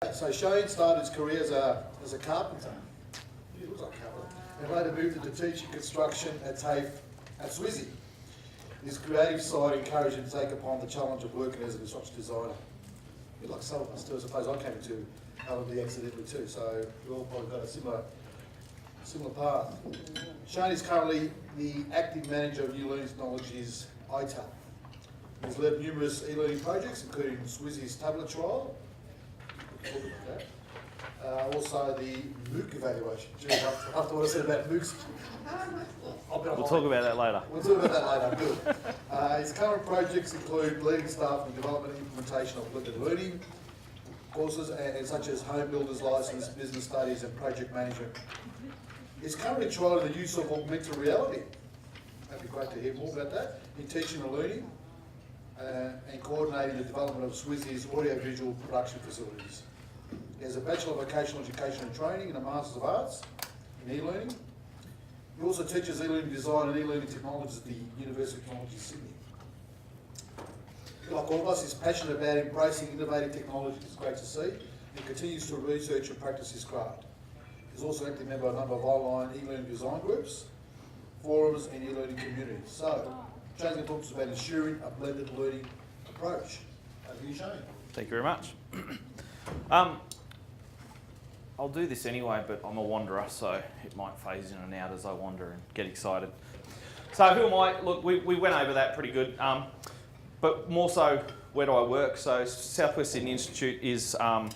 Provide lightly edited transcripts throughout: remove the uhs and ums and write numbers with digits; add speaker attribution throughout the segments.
Speaker 1: So Shane started his career as a carpenter. He looks like a carpenter. And later moved into teaching construction at TAFE at SWSi. His creative side encouraged him to take upon the challenge of working as a construction designer. A bit like some of us too, I suppose I came into L&D accidentally too, so we all probably got a similar path. Shane is currently the acting manager of New Learning Technologies, iTEL. He's led numerous e-learning projects, including SWSi's tablet trial. Also the MOOC evaluation. Gee, after what I said about MOOCs,
Speaker 2: we'll talk about that later.
Speaker 1: We'll talk about that later, good. His current projects include leading staff in development and implementation of blended learning courses, and such as home builder's license, business studies and project management. He's currently trialling the use of augmented reality. That'd be great to hear more about that, in teaching and learning, and coordinating the development of SWSi's audio-visual production facilities. He has a Bachelor of Vocational Education and Training and a Masters of Arts in e-learning. He also teaches e-learning design and e-learning technologies at the University of Technology, Sydney. Like all of us, he's passionate about embracing innovative technologies. It's great to see. He continues to research and practice his craft. He's also an active member of a number of online e-learning design groups, forums and e-learning communities. So, Shane's going to talk to us about ensuring a blended learning approach. Over to you, Shane.
Speaker 2: Thank you very much. I'll do this anyway, but I'm a wanderer, so it might phase in and out as I wander and get excited. So who am I? Look, we went over that pretty good, but more so, where do I work? So Southwest Sydney Institute is 9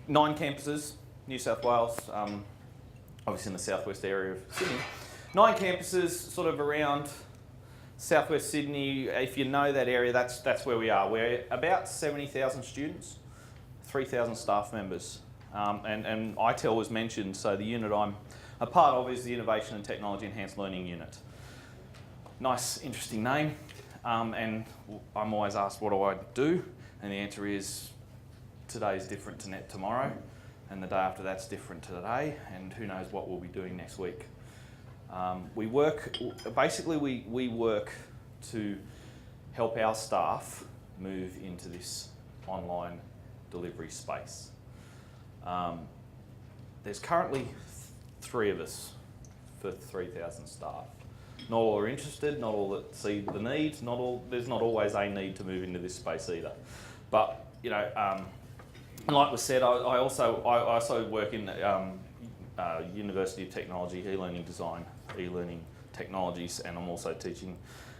Speaker 2: campuses, New South Wales, obviously in the southwest area of Sydney. 9 campuses sort of around Southwest Sydney. If you know that area, that's where we are. We're about 70,000 students, 3,000 staff members. And iTEL was mentioned, so the unit I'm a part of is the Innovation and Technology Enhanced Learning Unit. Nice, interesting name, and I'm always asked what do I do, and the answer is today's different to tomorrow, and the day after that's different to today, and who knows what we'll be doing next week. We work to help our staff move into this online delivery space. There's currently 3 of us for 3,000 staff. Not all are interested, not all that see the needs, there's not always a need to move into this space either. But, you know, like was said, I also work in University of Technology, e-learning design, e-learning technologies, and I'm also teaching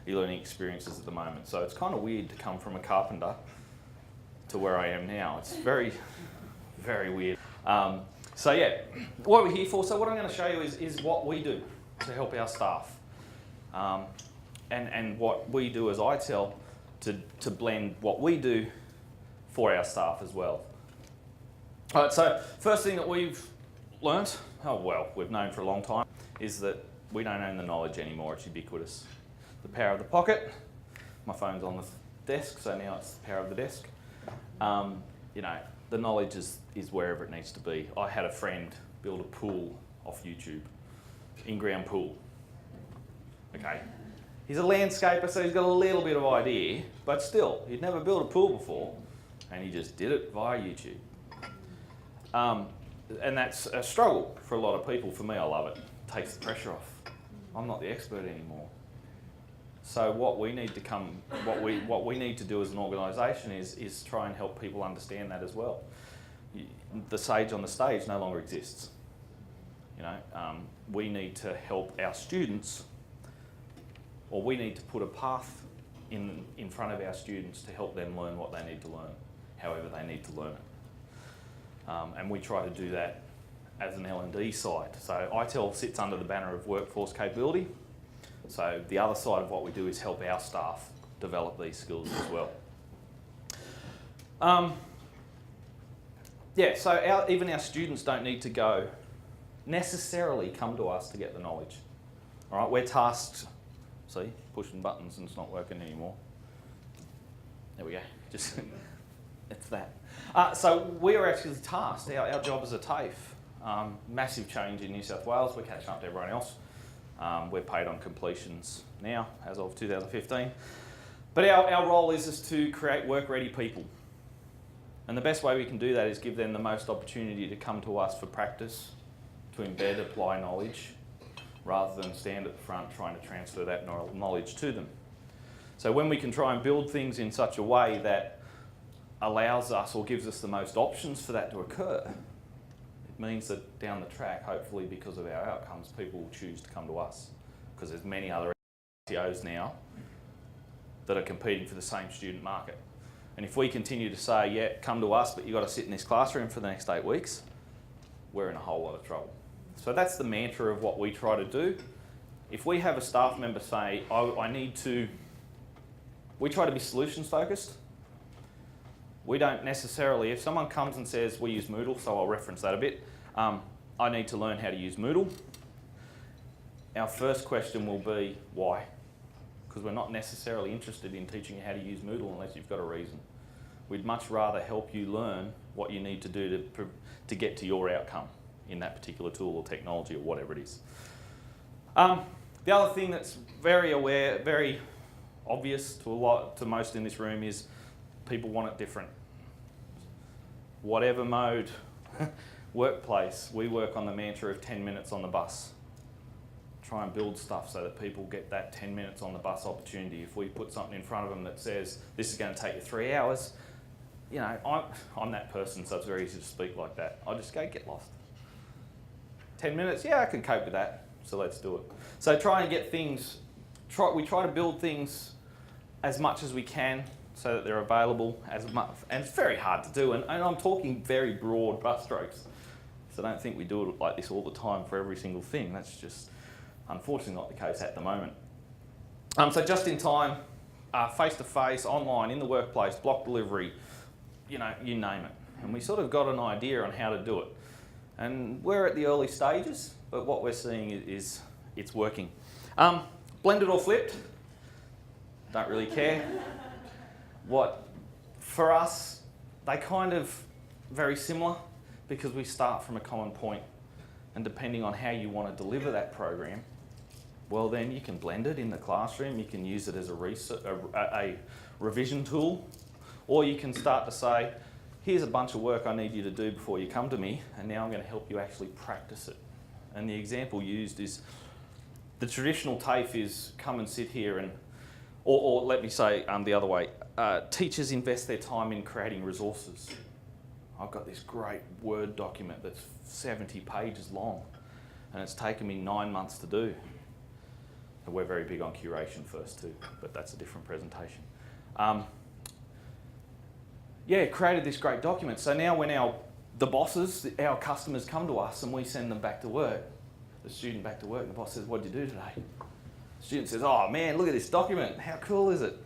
Speaker 2: e-learning experiences at the moment. So it's kind of weird to come from a carpenter to where I am now. It's very, very weird. So yeah, what are we here for? So what I'm going to show you is what we do to help our staff, and what we do as iTEL to blend what we do for our staff as well. All right, so first thing that we've learnt, we've known for a long time, is that we don't own the knowledge anymore. It's ubiquitous. The power of the pocket. My phone's on the desk, so now it's the power of the desk. You know, the knowledge is wherever it needs to be. I had a friend build a pool off YouTube, in-ground pool. Okay, he's a landscaper, so he's got a little bit of idea, but still, he'd never built a pool before, and he just did it via YouTube. And that's a struggle for a lot of people. For me, I love it. It takes the pressure off. I'm not the expert anymore. So what we need to do as an organisation is try and help people understand that as well. The sage on the stage no longer exists. You know, we need to help our students, or we need to put a path in front of our students to help them learn what they need to learn, however they need to learn it. And we try to do that as an L&D side. So iTEL sits under the banner of workforce capability. So the other side of what we do is help our staff develop these skills as well. Yeah, so even our students don't need to necessarily come to us to get the knowledge. All right, we're tasked, see, pushing buttons and it's not working anymore. There we go, just, it's that. So we are actually tasked, our job as a TAFE, massive change in New South Wales, we're catching up to everyone else. We're paid on completions now, as of 2015. But our role is to create work-ready people. And the best way we can do that is give them the most opportunity to come to us for practice, to embed, apply knowledge, rather than stand at the front trying to transfer that knowledge to them. So when we can try and build things in such a way that allows us or gives us the most options for that to occur, it means that down the track, hopefully because of our outcomes, people will choose to come to us, because there's many other SEOs now that are competing for the same student market. And if we continue to say, yeah, come to us, but you've got to sit in this classroom for the next 8 weeks, we're in a whole lot of trouble. So that's the mantra of what we try to do. If we have a staff member say, we try to be solutions focused. We don't necessarily, if someone comes and says, we use Moodle, so I'll reference that a bit, I need to learn how to use Moodle. Our first question will be, why? Because we're not necessarily interested in teaching you how to use Moodle unless you've got a reason. We'd much rather help you learn what you need to do to get to your outcome in that particular tool or technology or whatever it is. The other thing that's very obvious to most in this room is people want it different. Whatever mode, workplace, we work on the mantra of 10 minutes on the bus. Try and build stuff so that people get that 10 minutes on the bus opportunity. If we put something in front of them that says, this is going to take you 3 hours, you know, I'm that person, so it's very easy to speak like that. I just go, get lost. 10 minutes, yeah, I can cope with that, so let's do it. So try and get things, we try to build things as much as we can so that they're available as much, and it's very hard to do, and I'm talking very broad brushstrokes. So don't think we do it like this all the time for every single thing. That's just unfortunately not the case at the moment. So just in time, face-to-face, online, in the workplace, block delivery, you know, you name it. And we sort of got an idea on how to do it. And we're at the early stages, but what we're seeing is it's working. Blended or flipped? Don't really care. For us, they kind of very similar because we start from a common point, and depending on how you want to deliver that program, well then you can blend it in the classroom, you can use it as a revision tool, or you can start to say, here's a bunch of work I need you to do before you come to me, and now I'm going to help you actually practice it. And the example used is, the traditional TAFE is come and sit here and, or let me say the other way, teachers invest their time in creating resources. I've got this great Word document that's 70 pages long, and it's taken me 9 months to do. And we're very big on curation first too, but that's a different presentation. Yeah, created this great document. So now when the bosses, our customers come to us and we send them back to work, the student back to work, and the boss says, what did you do today? The student says, oh man, look at this document. How cool is it?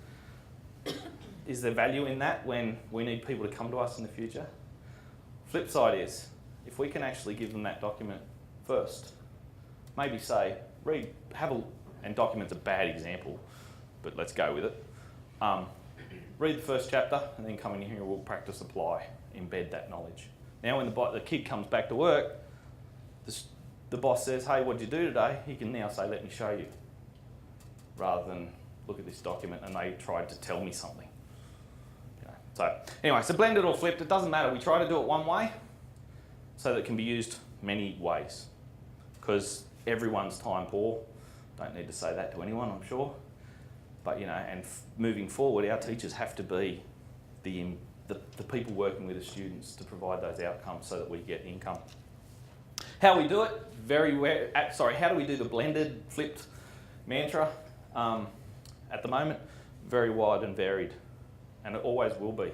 Speaker 2: Is there value in that when we need people to come to us in the future? Flip side is, if we can actually give them that document first, maybe say, and document's a bad example, but let's go with it. Read the first chapter and then come in here and we'll practice, apply, embed that knowledge. Now when the kid comes back to work, the boss says, hey, what did you do today? He can now say, let me show you, rather than look at this document and they tried to tell me something. So anyway, so blended or flipped, it doesn't matter. We try to do it one way so that it can be used many ways, because everyone's time poor. Don't need to say that to anyone, I'm sure. But you know, and moving forward, our teachers have to be the people working with the students to provide those outcomes so that we get income. How we do it? How do we do the blended, flipped mantra? At the moment, very wide and varied. And it always will be,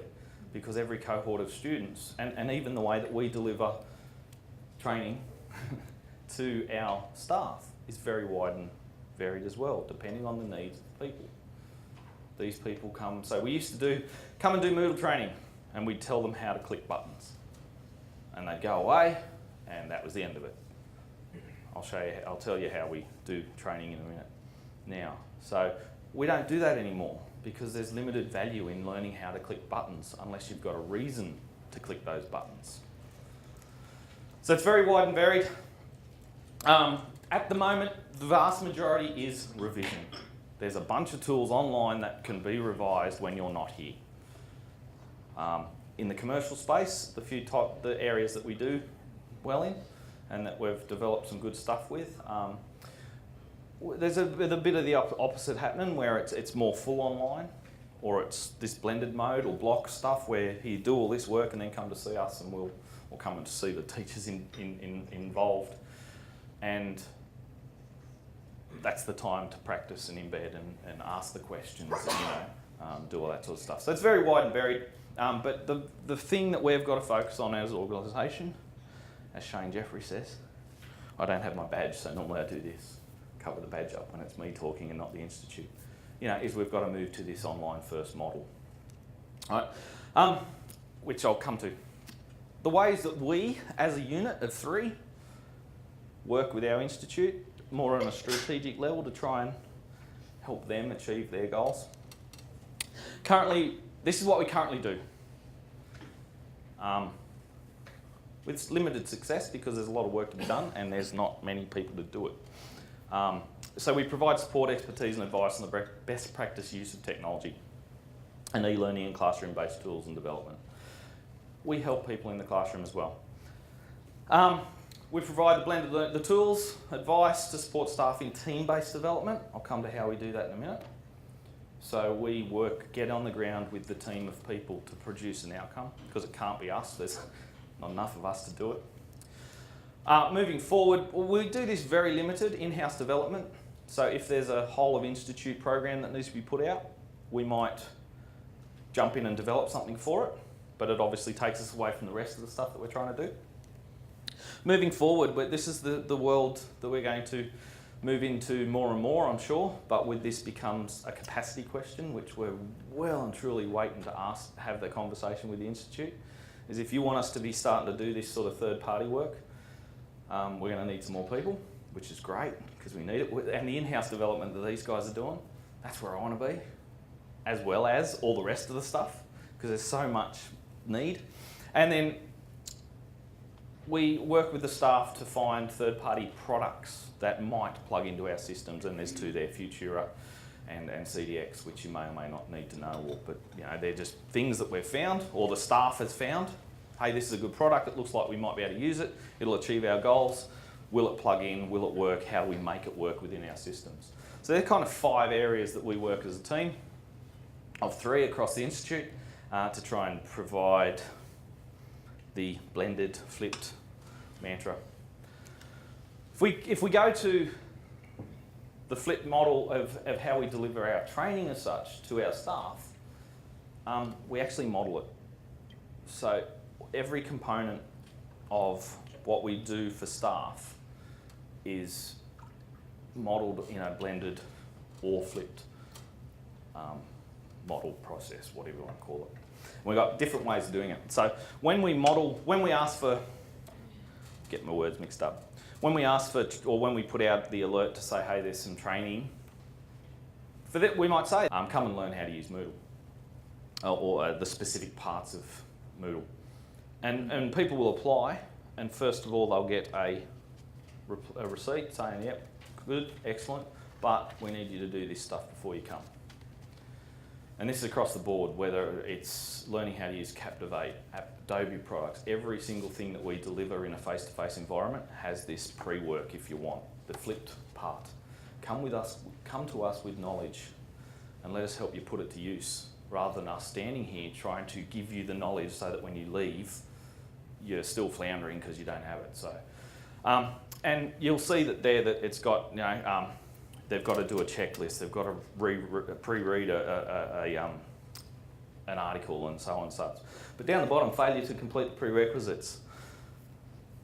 Speaker 2: because every cohort of students, and even the way that we deliver training to our staff is very wide and varied as well, depending on the needs of the people. These people come, so we used to come and do Moodle training, and we'd tell them how to click buttons. And they'd go away, and that was the end of it. I'll tell you how we do training in a minute now. So we don't do that anymore, because there's limited value in learning how to click buttons unless you've got a reason to click those buttons. So it's very wide and varied. At the moment, the vast majority is revision. There's a bunch of tools online that can be revised when you're not here. in the commercial space, the areas that we do well in, and that we've developed some good stuff with. There's a bit of the opposite happening, where it's more full online, or it's this blended mode or block stuff where you do all this work and then come to see us, and we'll come and see the teachers involved. And that's the time to practice and embed and ask the questions and do all that sort of stuff. So it's very wide and varied. But the thing that we've got to focus on as an organisation, as Shane Jeffrey says, I don't have my badge, so normally I do this, cover the badge up when it's me talking and not the institute, is we've got to move to this online first model. All right, which I'll come to. The ways that we, as a unit of 3, work with our institute, more on a strategic level to try and help them achieve their goals. Currently, this is what we currently do. With limited success, because there's a lot of work to be done and there's not many people to do it. So we provide support, expertise and advice on the best practice use of technology and e-learning and classroom-based tools and development. We help people in the classroom as well. We provide the tools, advice to support staff in team-based development. I'll come to how we do that in a minute. So we get on the ground with the team of people to produce an outcome, because it can't be us. There's not enough of us to do it. Moving forward, we do this very limited in-house development. So if there's a whole of institute program that needs to be put out, we might jump in and develop something for it, but it obviously takes us away from the rest of the stuff that we're trying to do. Moving forward, this is the world that we're going to move into more and more, I'm sure, but with this becomes a capacity question, which we're well and truly waiting to have the conversation with the Institute, is if you want us to be starting to do this sort of third-party work, we're going to need some more people, which is great, because we need it. And the in-house development that these guys are doing, that's where I want to be, as well as all the rest of the stuff, because there's so much need. And then we work with the staff to find third-party products that might plug into our systems, and there's 2 there, Futura and CDX, which you may or may not need to know, but they're just things that we've found, or the staff has found. Hey, this is a good product, it looks like we might be able to use it, it'll achieve our goals. Will it plug in, will it work, how do we make it work within our systems? So they're kind of 5 areas that we work as a team of 3 across the Institute to try and provide the blended, flipped mantra. If we go to the flipped model of how we deliver our training as such to our staff, we actually model it. So every component of what we do for staff is modelled in a blended or flipped model process, whatever you want to call it. We've got different ways of doing it. So when we ask for, get my words mixed up, when we ask for, or when we put out the alert to say, hey, there's some training, for that we might say, come and learn how to use Moodle, or the specific parts of Moodle. And people will apply, and first of all, they'll get a receipt saying, yep, good, excellent, but we need you to do this stuff before you come. And this is across the board, whether it's learning how to use Captivate, Adobe products, every single thing that we deliver in a face-to-face environment has this pre-work if you want, the flipped part. Come to us with knowledge and let us help you put it to use, rather than us standing here trying to give you the knowledge so that when you leave, you're still floundering because you don't have it. So, and you'll see that there that it's got, they've got to do a checklist, they've got to pre-read an article and so on and such. But down the bottom, failure to complete the prerequisites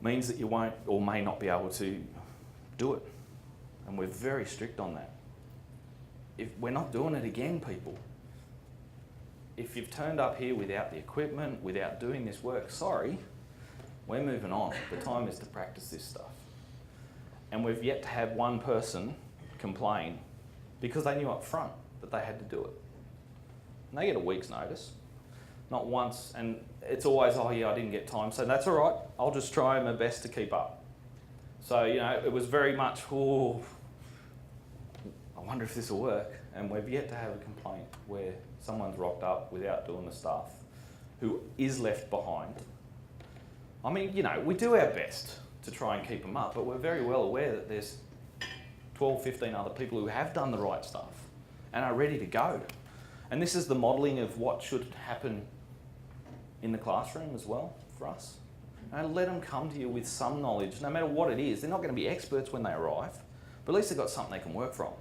Speaker 2: means that you won't or may not be able to do it. And we're very strict on that. If we're not doing it again, people. If you've turned up here without the equipment, without doing this work, sorry, we're moving on. The time is to practice this stuff. And we've yet to have one person complain because they knew up front that they had to do it. And they get a week's notice, not once, and it's always, oh yeah, I didn't get time, so that's all right, I'll just try my best to keep up. So, it was very much, oh, I wonder if this will work, and we've yet to have a complaint where someone's rocked up without doing the stuff who is left behind. I mean, you know, we do our best to try and keep them up, but we're very well aware that there's 12, 15 other people who have done the right stuff and are ready to go. And this is the modelling of what should happen in the classroom as well for us. And let them come to you with some knowledge, no matter what it is. They're not going to be experts when they arrive, but at least they've got something they can work from.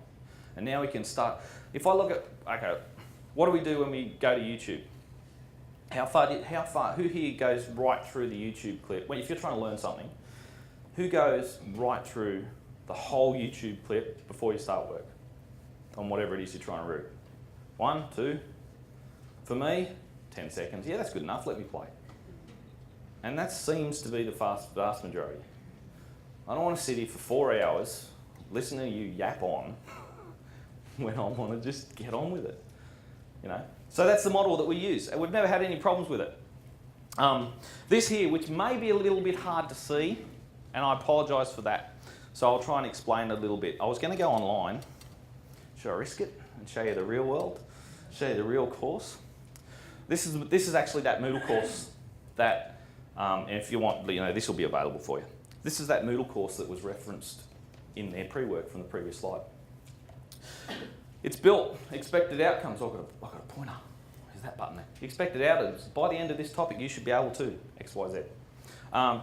Speaker 2: And now we can start. If I look at, okay, what do we do when we go to YouTube? How far, who here goes right through the YouTube clip? Well, if you're trying to learn something, who goes right through the whole YouTube clip before you start work on whatever it is you're trying to read? 1, 2. For me, 10 seconds. Yeah, that's good enough. Let me play. And that seems to be the vast majority. I don't want to sit here for 4 hours, listen to you yap on, when I want to just get on with it. You know? So that's the model that we use, and we've never had any problems with it. This here, which may be a little bit hard to see, and I apologise for that. So I'll try and explain it a little bit. I was going to go online. Should I risk it and show you the real world? Show you the real course? This is actually that Moodle course that, and if you want, you know, this will be available for you. This is that Moodle course that was referenced in their pre-work from the previous slide. It's built, expected outcomes. I've got a pointer. Where's that button there? Expected outcomes. By the end of this topic, you should be able to, X, Y, Z.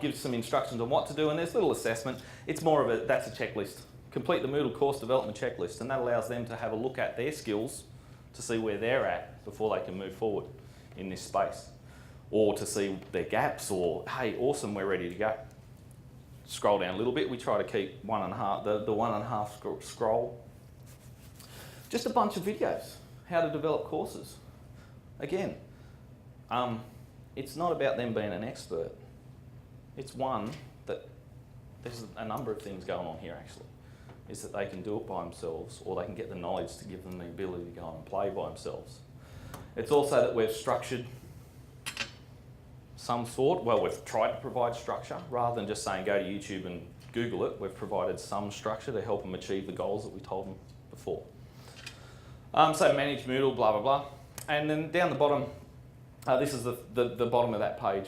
Speaker 2: Gives some instructions on what to do, and there's a little assessment. It's more of that's a checklist. Complete the Moodle course development checklist, and that allows them to have a look at their skills to see where they're at before they can move forward in this space. Or to see their gaps, or, hey, awesome, we're ready to go. Scroll down a little bit. We try to keep the 1.5 scroll. Just a bunch of videos, how to develop courses. Again, it's not about them being an expert. It's one that there's a number of things going on here actually. Is that they can do it by themselves, or they can get the knowledge to give them the ability to go on and play by themselves. It's also that we've structured some sort, well, we've tried to provide structure rather than just saying go to YouTube and Google it. We've provided some structure to help them achieve the goals that we told them before. So manage Moodle, blah, blah, blah. And then down the bottom, this is the bottom of that page,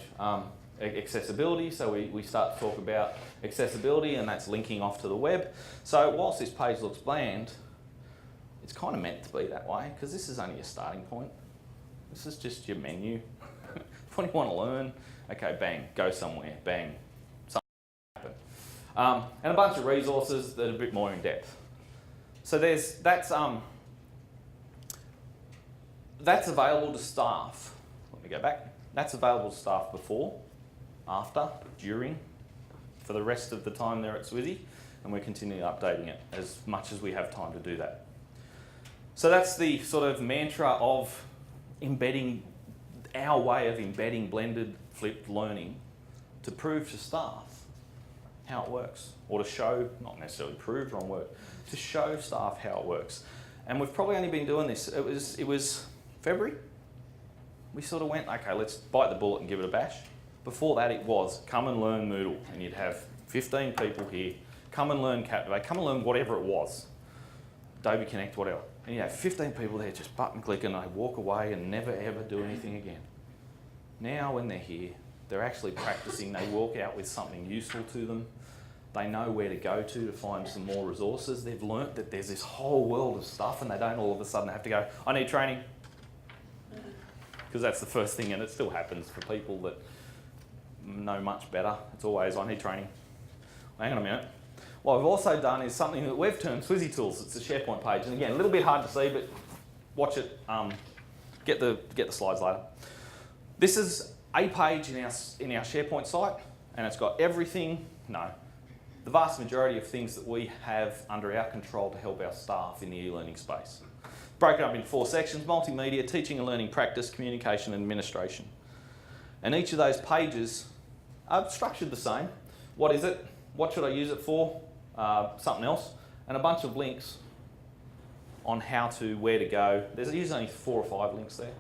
Speaker 2: accessibility. So we start to talk about accessibility, and that's linking off to the web. So whilst this page looks bland, it's kind of meant to be that way, because this is only a starting point. This is just your menu. What do you want to learn? Okay, bang, go somewhere, bang, something happen. And a bunch of resources that are a bit more in depth. So that's available to staff. Let me go back. That's available to staff before, after, during, for the rest of the time they're at SWSi, and we're continually updating it as much as we have time to do that. So that's the sort of mantra of embedding, our way of embedding blended flipped learning to prove to staff how it works, or to show, not necessarily prove, wrong word, to show staff how it works. And we've probably only been doing this, it was February. We sort of went, okay, let's bite the bullet and give it a bash. Before that it was, come and learn Moodle, and you'd have 15 people here, come and learn Captivate, come and learn whatever it was, Adobe Connect, whatever. And you have 15 people there just button click, and they walk away and never ever do anything again. Now when they're here, they're actually practicing, they walk out with something useful to them. They know where to go to find some more resources. They've learnt that there's this whole world of stuff, and they don't all of a sudden have to go, I need training. Because that's the first thing, and it still happens for people that know much better. It's always, I need training. Hang on a minute. What I've also done is something that we've termed SWSi Tools. It's a SharePoint page, and again, a little bit hard to see, but watch it. Get the slides later. This is a page in our SharePoint site, and it's got everything. The vast majority of things that we have under our control to help our staff in the e-learning space. Broken up into 4 sections: multimedia, teaching and learning practice, communication and administration. And each of those pages are structured the same. What is it? What should I use it for? Something else. And a bunch of links on how to, where to go. There's usually only 4 or 5 links there.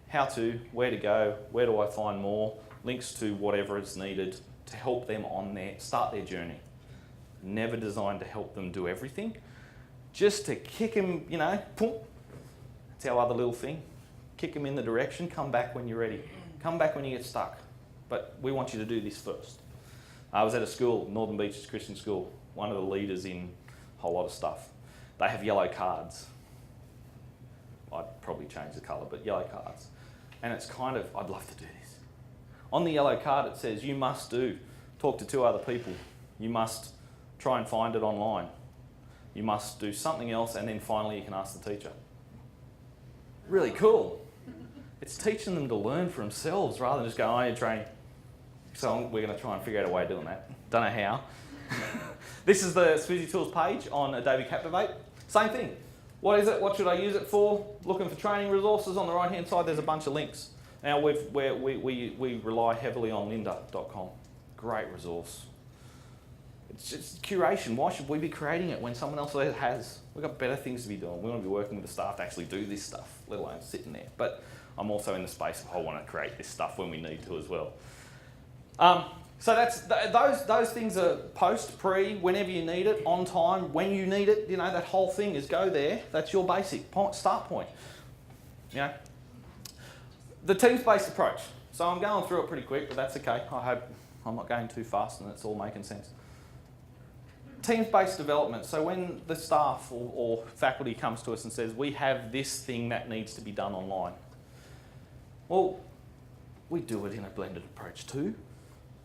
Speaker 2: How to, where to go, where do I find more, links to whatever is needed to help them on start their journey. Never designed to help them do everything. Just to kick them, boom. That's our other little thing. kick them in the direction, come back when you're ready. Come back when you get stuck. But we want you to do this first. I was at a school, Northern Beaches Christian School, one of the leaders in a whole lot of stuff. They have yellow cards. I'd probably change the colour, but yellow cards. And it's kind of, I'd love to do this. On the yellow card it says you must talk to 2 other people. You must try and find it online. You must do something else, and then finally you can ask the teacher. Really cool. It's teaching them to learn for themselves rather than just go, oh, you're training. So we're going to try and figure out a way of doing that. Don't know how. This is the SWSi Tools page on Adobe Captivate. Same thing. What is it? What should I use it for? Looking for training resources. On the right-hand side, there's a bunch of links. Now, we rely heavily on lynda.com. Great resource. It's just curation. Why should we be creating it when someone else has? We've got better things to be doing. We want to be working with the staff to actually do this stuff, let alone sitting there. But I'm also in the space of I want to create this stuff when we need to as well. So those things are post, pre, whenever you need it, on time, when you need it. You know, that whole thing is go there. That's your basic start point. You know, the teams-based approach. So I'm going through it pretty quick, but that's okay. I hope I'm not going too fast and it's all making sense. Teams-based development. So when the staff or faculty comes to us and says, we have this thing that needs to be done online. Well, we do it in a blended approach too,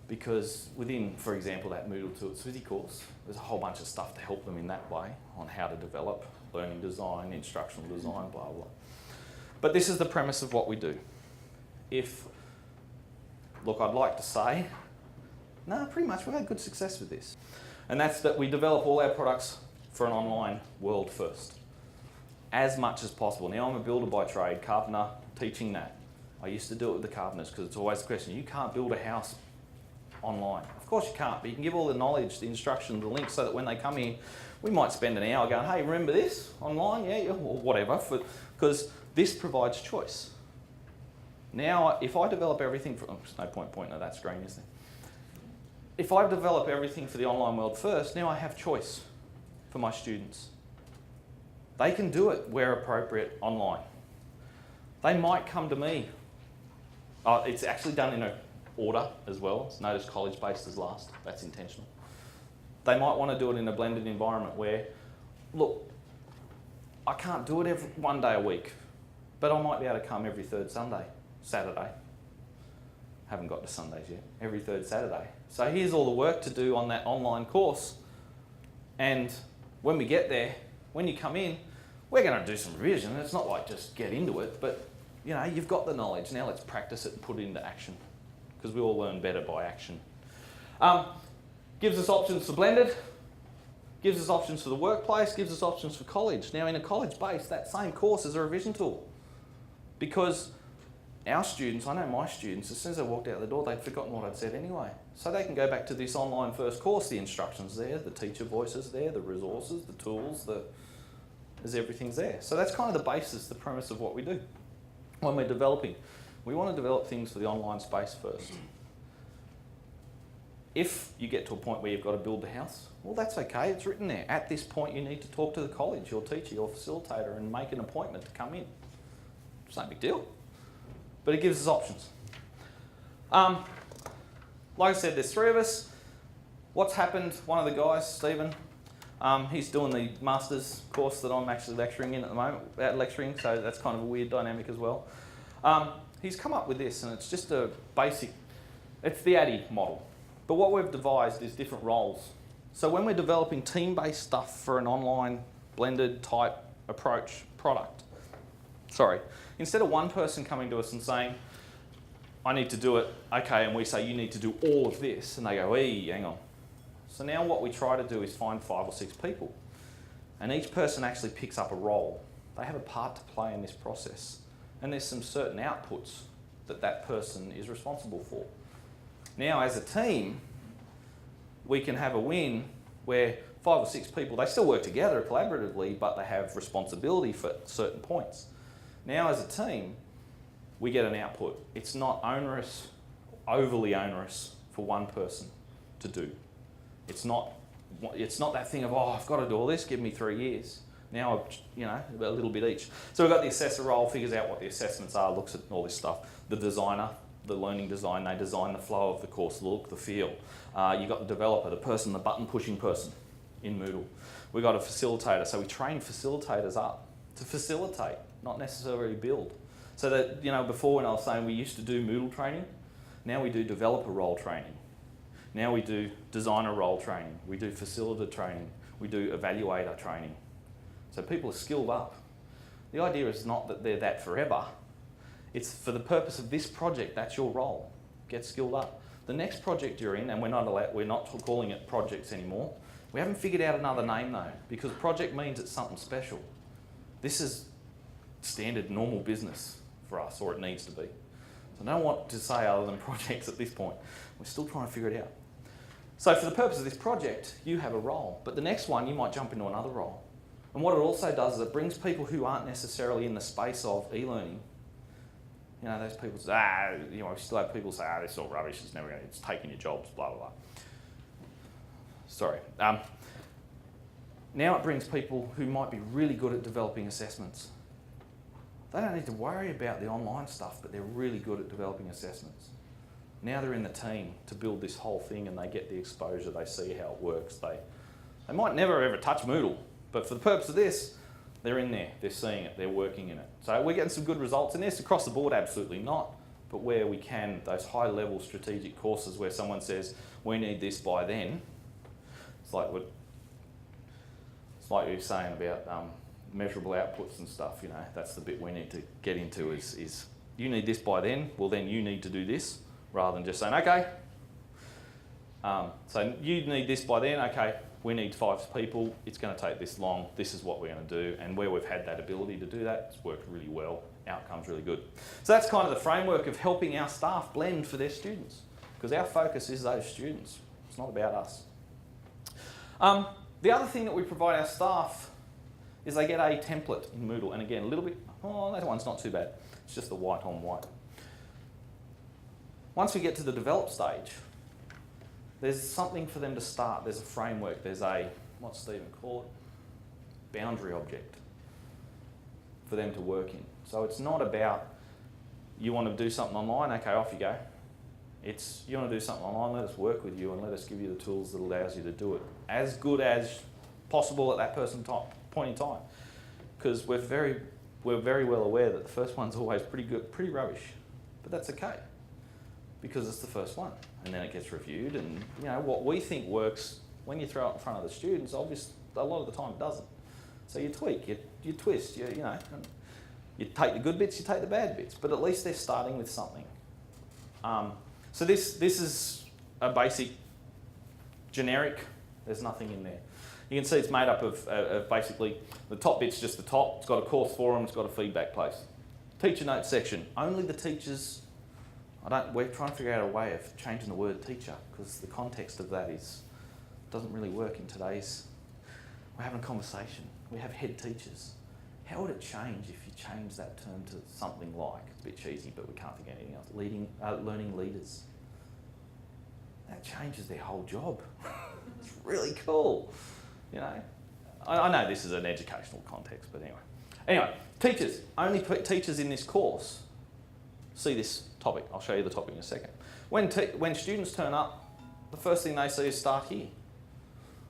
Speaker 2: because within, for example, that Moodle to SWSi course, there's a whole bunch of stuff to help them in that way on how to develop learning design, instructional design, blah, blah. But this is the premise of what we do. Look, I'd like to say, no, pretty much we've had good success with this. And that's that we develop all our products for an online world first, as much as possible. Now I'm a builder by trade, carpenter, teaching that. I used to do it with the carpenters because it's always the question, you can't build a house online. Of course you can't, but you can give all the knowledge, the instructions, the links so that when they come in, we might spend an hour going, hey, remember this online? Yeah, or whatever, because this provides choice. Now, if I develop everything for, there's no point pointing at that screen, is there? If I develop everything for the online world first, now I have choice for my students. They can do it where appropriate online. They might come to me. It's actually done in an order as well. Notice college-based is last. That's intentional. They might want to do it in a blended environment where, look, I can't do it one day a week, but I might be able to come every third Saturday. Haven't got to Sundays yet. Every third Saturday. So here's all the work to do on that online course. And when we get there, when you come in, we're going to do some revision. It's not like just get into it, but you know, you've got the knowledge. Now let's practice it and put it into action, because we all learn better by action. Gives us options for blended, gives us options for the workplace, gives us options for college. Now in a college base, that same course is a revision tool, because our students, I know my students, as soon as I walked out the door, they'd forgotten what I'd said anyway. So they can go back to this online first course, the instructions there, the teacher voices there, the resources, the tools, everything's there. So that's kind of the basis, the premise of what we do. When we're developing, we want to develop things for the online space first. If you get to a point where you've got to build the house, well, that's okay, it's written there. At this point, you need to talk to the college, your teacher, your facilitator, and make an appointment to come in. It's no big deal. But it gives us options. Like I said, there's 3 of us. What's happened, one of the guys, Stephen, he's doing the master's course that I'm actually lecturing in at the moment, so that's kind of a weird dynamic as well. He's come up with this, and it's just a basic, it's the ADDIE model. But what we've devised is different roles. So when we're developing team-based stuff for an online blended type approach product, instead of one person coming to us and saying, I need to do it, okay, and we say you need to do all of this, and they go, hey, hang on. So now what we try to do is find 5 or 6 people, and each person actually picks up a role. They have a part to play in this process, and there's some certain outputs that person is responsible for. Now as a team, we can have a win where 5 or 6 people, they still work together collaboratively, but they have responsibility for certain points. Now as a team, we get an output. It's not onerous, overly onerous for one person to do. It's not that thing of, oh, I've got to do all this, give me 3 years. Now, a little bit each. So we've got the assessor role, figures out what the assessments are, looks at all this stuff. The designer, the learning design, they design the flow of the course, the look, the feel. You've got the developer, the person, the button pushing person in Moodle. We've got a facilitator, so we train facilitators up to facilitate, not necessarily build. So that, before when I was saying we used to do Moodle training, now we do developer role training. Now we do designer role training. We do facilitator training. We do evaluator training. So people are skilled up. The idea is not that they're that forever. It's for the purpose of this project, that's your role. Get skilled up. The next project you're in, and we're not calling it projects anymore. We haven't figured out another name though, because project means it's something special. This is standard normal business for us, or it needs to be. So I don't want to say other than projects at this point. We're still trying to figure it out. So for the purpose of this project, you have a role, but the next one you might jump into another role. And what it also does is it brings people who aren't necessarily in the space of e-learning. Those people say, we still have people say, this is all rubbish, it's taking your jobs, blah, blah, blah. Sorry. Now it brings people who might be really good at developing assessments. They don't need to worry about the online stuff, but they're really good at developing assessments. Now they're in the team to build this whole thing and they get the exposure, they see how it works. They might never ever touch Moodle, but for the purpose of this, they're in there, they're seeing it, they're working in it. So we're getting some good results in this. Across the board, absolutely not, but where we can, those high level strategic courses where someone says, we need this by then, it's like you were saying about measurable outputs and stuff, that's the bit we need to get into is you need this by then, well then you need to do this, rather than just saying, okay, so you need this by then, okay, we need 5 people, it's going to take this long, this is what we're going to do, and where we've had that ability to do that, it's worked really well, outcomes really good. So that's kind of the framework of helping our staff blend for their students, because our focus is those students, it's not about us. The other thing that we provide our staff is they get a template in Moodle, and again, a little bit, that one's not too bad, it's just the white on white. Once we get to the develop stage, there's something for them to start. There's a framework. There's a, what's Stephen call it? Boundary object for them to work in. So it's not about you want to do something online, okay, off you go. It's you want to do something online, let us work with you and let us give you the tools that allows you to do it as good as possible at that point in time. Because we're very well aware that the first one's always pretty good, pretty rubbish, but that's okay. Because it's the first one, and then it gets reviewed, and what we think works when you throw it in front of the students, obviously a lot of the time it doesn't. So you tweak, you twist, you take the good bits, you take the bad bits, but at least they're starting with something. So this is a basic generic. There's nothing in there. You can see it's made up of basically the top bit's just the top. It's got a course forum. It's got a feedback place. Teacher notes section. Only the teachers. We're trying to figure out a way of changing the word teacher because the context of that doesn't really work in today's. We're having a conversation. We have head teachers. How would it change if you change that term to something like, it's a bit cheesy, but we can't think of anything else, learning leaders? That changes their whole job. It's really cool. I know this is an educational context, but anyway. Anyway, teachers. Only teachers in this course see this topic. I'll show you the topic in a second. When students turn up, the first thing they see is start here.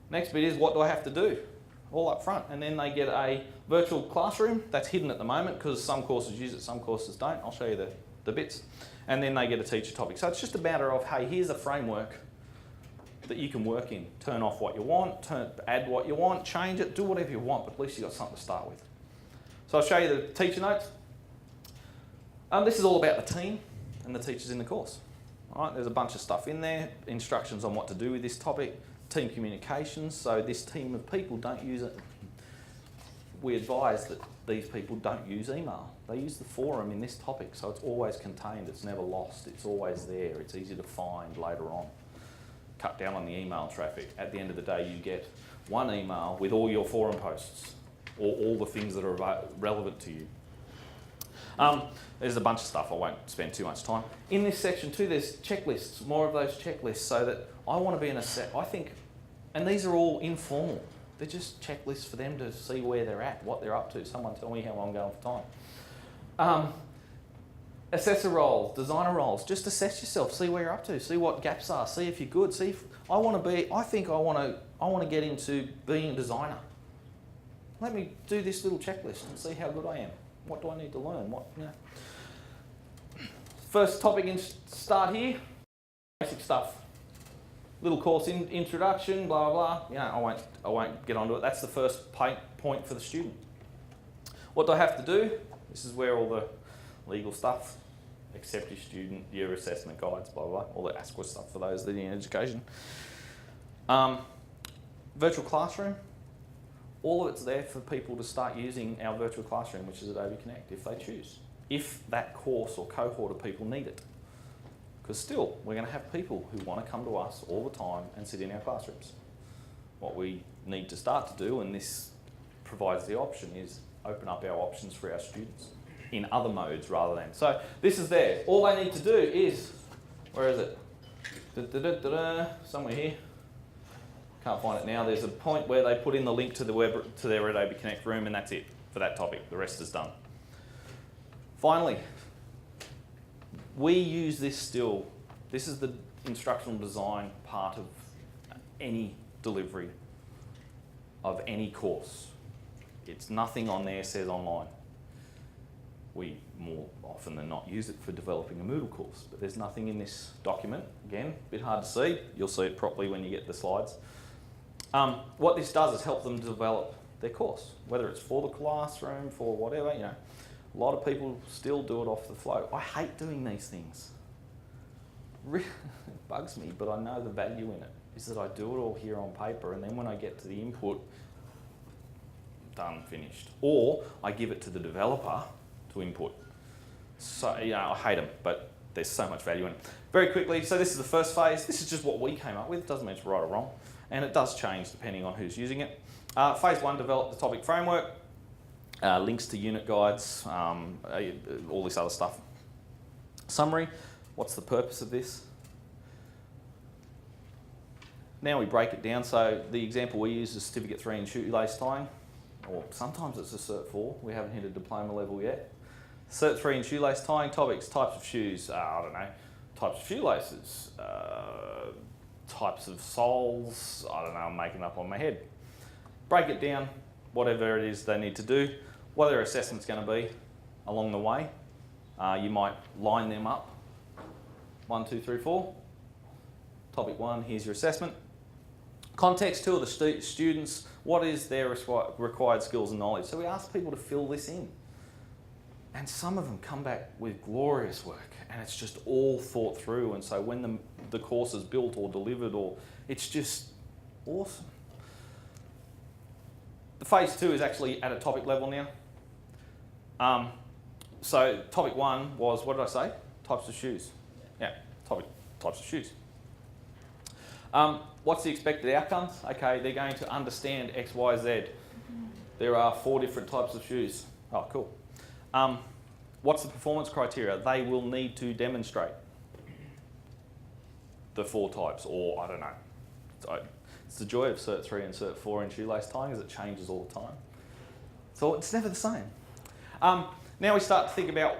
Speaker 2: Next bit is what do I have to do? All up front. And then they get a virtual classroom. That's hidden at the moment because some courses use it, some courses don't. I'll show you the bits. And then they get a teacher topic. So it's just a matter of, hey, here's a framework that you can work in. Turn off what you want, add what you want, change it, do whatever you want, but at least you've got something to start with. So I'll show you the teacher notes. This is all about the team and the teachers in the course. All right, there's a bunch of stuff in there, instructions on what to do with this topic, team communications, so this team of people don't use it. We advise that these people don't use email. They use the forum in this topic, so it's always contained, it's never lost, it's always there, it's easy to find later on. Cut down on the email traffic. At the end of the day, you get one email with all your forum posts, or all the things that are relevant to you. There's a bunch of stuff, I won't spend too much time. In this section too, there's checklists, more of those checklists, so that I want to be in I think, and these are all informal. They're just checklists for them to see where they're at, what they're up to. Someone tell me how I'm going for time. Assessor roles, designer roles, just assess yourself, see where you're up to, see what gaps are, see if you're good, see if I want to get into being a designer. Let me do this little checklist and see how good I am. What do I need to learn? First topic start here, basic stuff. Little course introduction, blah, blah, blah. I won't get onto it. That's the first point for the student. What do I have to do? This is where all the legal stuff, accept your student, your assessment guides, blah, blah, blah, all the ASQA stuff for those that are in education. Virtual classroom, all of it's there for people to start using our virtual classroom, which is Adobe Connect, if they choose. If that course or cohort of people need it. Because still, we're going to have people who want to come to us all the time and sit in our classrooms. What we need to start to do, and this provides the option, is open up our options for our students in other modes rather than. So this is there. All they need to do is, where is it? Somewhere here. Can't find it now. There's a point where they put in the link to their Adobe Connect room, and that's it for that topic. The rest is done. Finally, we use this still. This is the instructional design part of any delivery of any course. It's nothing on there says online. We more often than not use it for developing a Moodle course, but there's nothing in this document. Again, a bit hard to see. You'll see it properly when you get the slides. What this does is help them develop their course, whether it's for the classroom, for whatever, A lot of people still do it off the flow. I hate doing these things. It bugs me, but I know the value in it, is that I do it all here on paper, and then when I get to the input, done, finished. Or I give it to the developer to input. So, I hate them, but there's so much value in it. Very quickly, so this is the first phase. This is just what we came up with. Doesn't mean it's right or wrong. And it does change depending on who's using it. Phase 1, develop the topic framework. Links to unit guides, all this other stuff. Summary, what's the purpose of this? Now we break it down. So the example we use is Certificate 3 in shoelace tying, or sometimes it's a Cert 4. We haven't hit a diploma level yet. Cert 3 in shoelace tying, topics, types of shoes, I don't know, types of shoelaces, types of soles, I don't know, I'm making up on my head. Break it down, whatever it is they need to do, what their assessment's going to be along the way. You might line them up, 1, 2, 3, 4. Topic 1, here's your assessment. Context, who are the students, what is their required skills and knowledge. So we ask people to fill this in. And some of them come back with glorious work, and it's just all thought through. And so when the course is built or delivered, it's just awesome. The phase 2 is actually at a topic level now. So topic 1 was, what did I say? Types of shoes. Yeah, types of shoes. What's the expected outcomes? Okay, they're going to understand X, Y, Z. There are 4 different types of shoes. Oh, cool. What's the performance criteria? They will need to demonstrate the 4 types, or I don't know. So it's the joy of Cert 3 and Cert 4 in shoelace tying, is it changes all the time. So it's never the same. Now we start to think about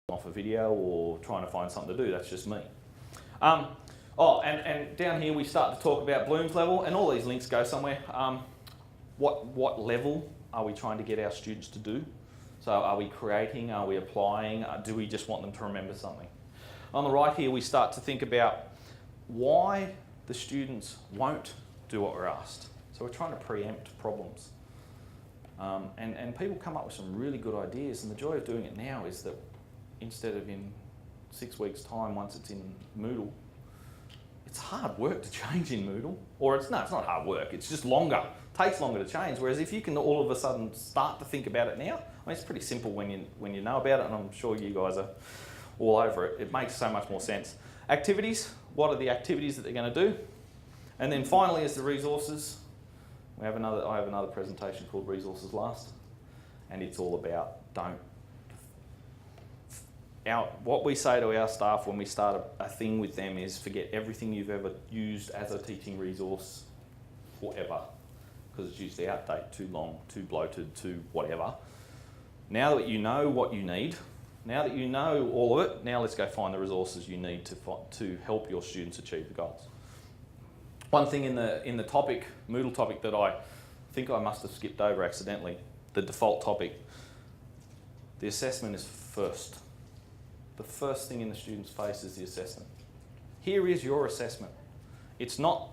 Speaker 2: off a video or trying to find something to do. That's just me. And down here we start to talk about Bloom's level, and all these links go somewhere. What level are we trying to get our students to do? So are we creating, are we applying, do we just want them to remember something? On the right here we start to think about why the students won't do what we're asked. So we're trying to preempt problems. And people come up with some really good ideas, and the joy of doing it now is that instead of in 6 weeks' time, once it's in Moodle, it's hard work to change in Moodle. Or it's not hard work, it's just longer. It takes longer to change, whereas if you can all of a sudden start to think about it now, I mean, it's pretty simple when you know about it, and I'm sure you guys are all over it. It makes so much more sense. Activities, what are the activities that they're going to do? And then finally is the resources. I have another presentation called Resources Last, and it's all about what we say to our staff when we start a thing with them is forget everything you've ever used as a teaching resource forever, because it's used to outdate, too long, too bloated, too whatever. Now that you know what you need, now that you know all of it, now let's go find the resources you need to help your students achieve the goals. One thing in the topic, Moodle topic, that I think I must have skipped over accidentally, the default topic, the assessment is first. The first thing in the student's face is the assessment. Here is your assessment. It's not,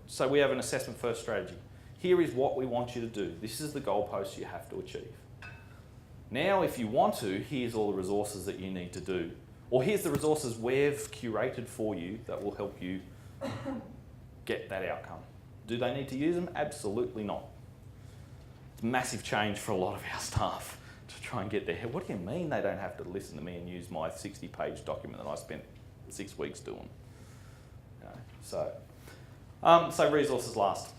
Speaker 2: so we have an assessment first strategy. Here is what we want you to do. This is the goalpost you have to achieve. Now, if you want to, here's all the resources that you need to do. Or here's the resources we've curated for you that will help you get that outcome. Do they need to use them? Absolutely not. It's a massive change for a lot of our staff to try and get there. What do you mean they don't have to listen to me and use my 60-page document that I spent 6 weeks doing? You know, so resources last.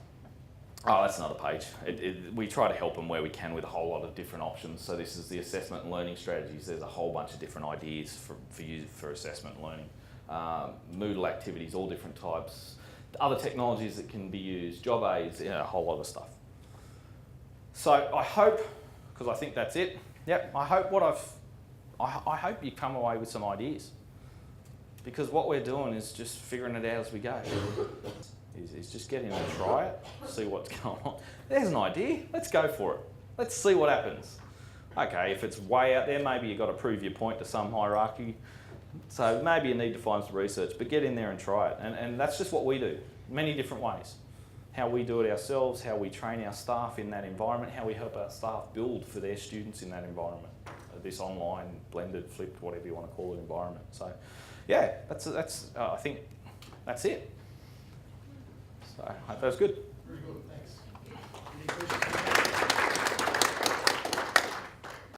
Speaker 2: Oh, that's another page. We try to help them where we can with a whole lot of different options. So this is the assessment and learning strategies. There's a whole bunch of different ideas for assessment and learning. Moodle activities, all different types. Other technologies that can be used, job aids, a whole lot of stuff. So I hope, because I think that's it. Yep, I hope you come away with some ideas, because what we're doing is just figuring it out as we go. Is just getting to try it, see what's going on. There's an idea, let's go for it. Let's see what happens. Okay, if it's way out there, maybe you've got to prove your point to some hierarchy. So maybe you need to find some research, but get in there and try it. And that's just what we do, many different ways. How we do it ourselves, how we train our staff in that environment, how we help our staff build for their students in that environment. This online, blended, flipped, whatever you want to call it, environment. So yeah, I think that's it. So I hope that was good.